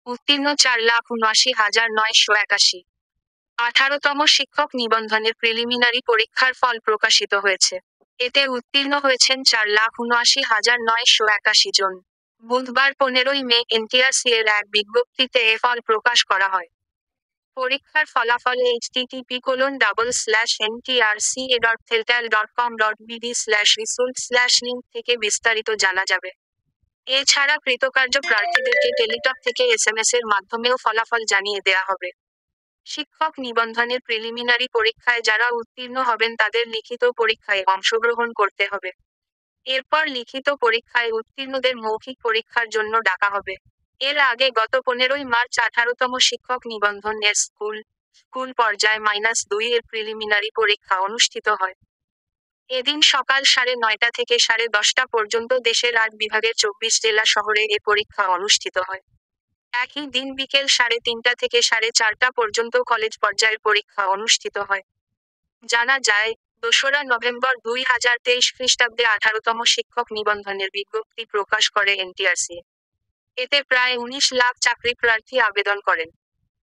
উত্তীর্ণ 4,79,981। 18তম শিক্ষক নিবন্ধনের প্রিলিমিনারি পরীক্ষার ফল প্রকাশিত হয়েছে। এতে উত্তীর্ণ হয়েছেন 4,79,981 জন। বুধবার 15ই মে এনটিআরসি এর এক বিজ্ঞপ্তিতে এ ফল প্রকাশ করা হয়। পরীক্ষার ফলাফল http://ntrca.teltal.com.bd/result/link থেকে বিস্তারিত জানা যাবে। এছাড়া কৃতকার্য প্রার্থীদেরকে টেলিটক থেকে এসএমএস এর মাধ্যমেও ফলাফল জানিয়ে দেয়া হবে। শিক্ষক নিবন্ধনের প্রিলিমিনারি পরীক্ষায় যারা উত্তীর্ণ হবেন তাদের লিখিত পরীক্ষায় অংশগ্রহণ করতে হবে। এরপর লিখিত পরীক্ষায় উত্তীর্ণদের মৌখিক পরীক্ষার জন্য ডাকা হবে। এর আগে গত 15ই মার্চ 18তম শিক্ষক নিবন্ধন এর স্কুল পর্যায় -2 এর প্রিলিমিনারি পরীক্ষা অনুষ্ঠিত হয়। এদিন সকাল 9:30 থেকে 10:30 পর্যন্ত দেশের 8 বিভাগের 24 জেলা শহরে এ পরীক্ষা অনুষ্ঠিত হয়। একই দিন বিকেল 3:30 থেকে 4:30 পর্যন্ত কলেজ পর্যায়ের পরীক্ষা অনুষ্ঠিত হয়। জানা যায়, 2রা নভেম্বর 2023 খ্রিস্টাব্দে 18তম শিক্ষক নিবন্ধনের বিজ্ঞপ্তি প্রকাশ করে এনটিআরসি। এতে প্রায় 19 লাখ চাকরি প্রার্থী আবেদন করেন।